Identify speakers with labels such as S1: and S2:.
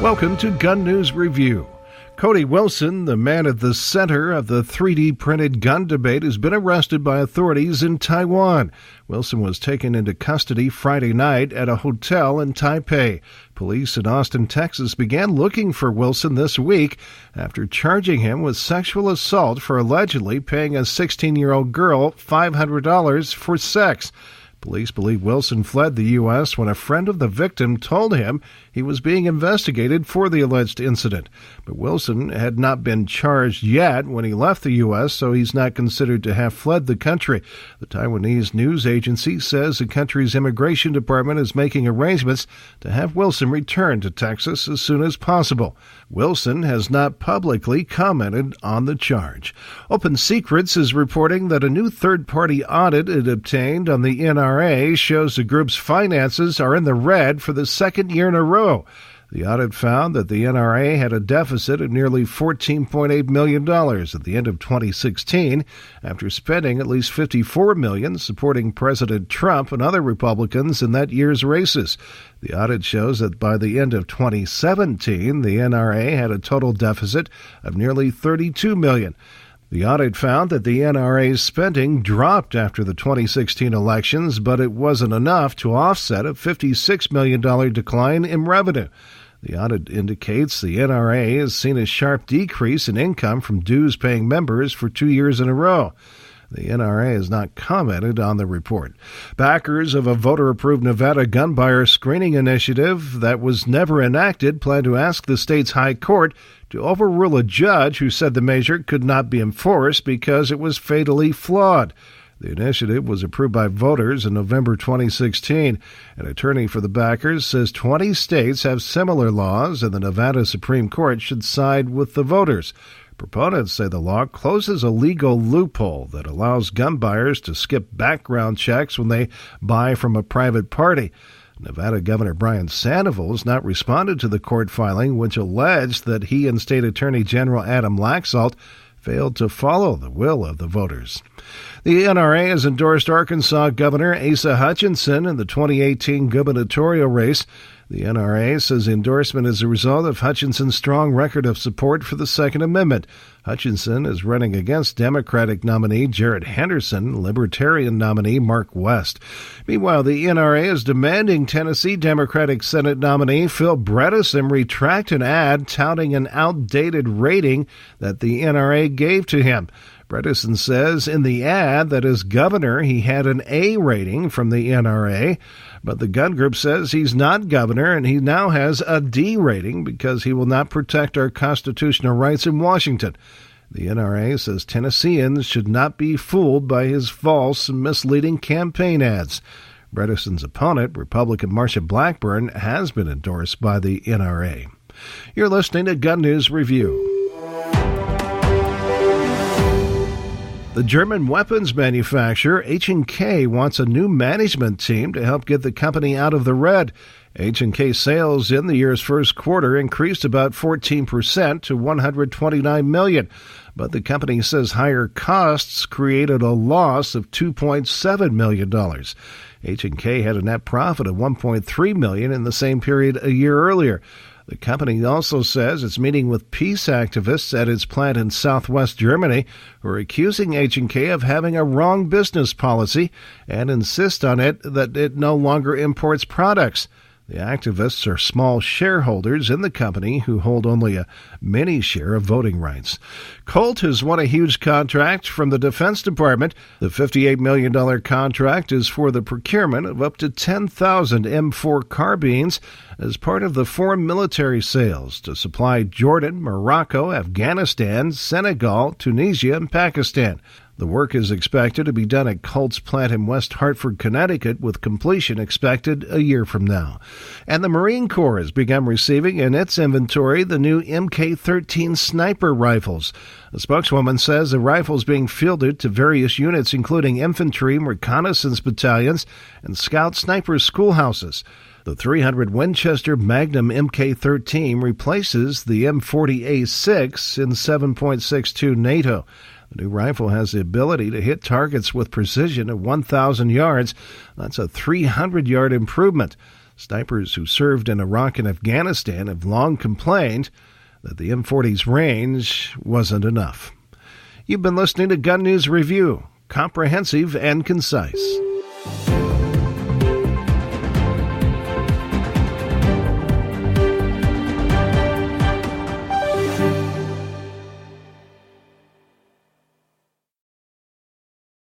S1: Welcome to Gun News Review. Cody Wilson, the man at the center of the 3D printed gun debate, has been arrested by authorities in Taiwan. Wilson was taken into custody Friday night at a hotel in Taipei. Police in Austin, Texas began looking for Wilson this week after charging him with sexual assault for allegedly paying a 16-year-old girl $500 for sex. Police believe Wilson fled the U.S. when a friend of the victim told him he was being investigated for the alleged incident. But Wilson had not been charged yet when he left the U.S., so he's not considered to have fled the country. The Taiwanese news agency says the country's immigration department is making arrangements to have Wilson return to Texas as soon as possible. Wilson has not publicly commented on the charge. Open Secrets is reporting that a new third-party audit it obtained on the NRA shows the group's finances are in the red for the second year in a row. The audit found that the NRA had a deficit of nearly $14.8 million at the end of 2016 after spending at least $54 million supporting President Trump and other Republicans in that year's races. The audit shows that by the end of 2017, the NRA had a total deficit of nearly $32 million. The audit found that the NRA's spending dropped after the 2016 elections, but it wasn't enough to offset a $56 million decline in revenue. The audit indicates the NRA has seen a sharp decrease in income from dues-paying members for 2 years in a row. The NRA has not commented on the report. Backers of a voter-approved Nevada gun buyer screening initiative that was never enacted plan to ask the state's high court to overrule a judge who said the measure could not be enforced because it was fatally flawed. The initiative was approved by voters in November 2016. An attorney for the backers says 20 states have similar laws, and the Nevada Supreme Court should side with the voters. Proponents say the law closes a legal loophole that allows gun buyers to skip background checks when they buy from a private party. Nevada Governor Brian Sandoval has not responded to the court filing, which alleged that he and State Attorney General Adam Laxalt failed to follow the will of the voters. The NRA has endorsed Arkansas Governor Asa Hutchinson in the 2018 gubernatorial race. The NRA says the endorsement is a result of Hutchinson's strong record of support for the Second Amendment. Hutchinson is running against Democratic nominee Jared Henderson, Libertarian nominee Mark West. Meanwhile, the NRA is demanding Tennessee Democratic Senate nominee Phil Bredesen retract an ad touting an outdated rating that the NRA gave to him. Bredesen says in the ad that as governor he had an A rating from the NRA, but the gun group says he's not governor and he now has a D rating because he will not protect our constitutional rights in Washington. The NRA says Tennesseans should not be fooled by his false and misleading campaign ads. Bredesen's opponent, Republican Marsha Blackburn, has been endorsed by the NRA. You're listening to Gun News Review. The German weapons manufacturer H&K wants a new management team to help get the company out of the red. H&K sales in the year's first quarter increased about 14% to $129 million, but the company says higher costs created a loss of $2.7 million. H&K had a net profit of $1.3 million in the same period a year earlier. The company also says it's meeting with peace activists at its plant in southwest Germany who are accusing H&K of having a wrong business policy and insist on it that it no longer imports products. The activists are small shareholders in the company who hold only a mini share of voting rights. Colt has won a huge contract from the Defense Department. The $58 million contract is for the procurement of up to 10,000 M4 carbines as part of the foreign military sales to supply Jordan, Morocco, Afghanistan, Senegal, Tunisia, and Pakistan. The work is expected to be done at Colt's plant in West Hartford, Connecticut, with completion expected a year from now. And the Marine Corps has begun receiving in its inventory the new Mk-13 sniper rifles. A spokeswoman says the rifles being fielded to various units, including infantry, reconnaissance battalions, and scout sniper schoolhouses. The 300 Winchester Magnum Mk-13 replaces the M40A6 in 7.62 NATO. The new rifle has the ability to hit targets with precision at 1,000 yards. That's a 300-yard improvement. Snipers who served in Iraq and Afghanistan have long complained that the M40's range wasn't enough. You've been listening to Gun News Review, comprehensive and concise.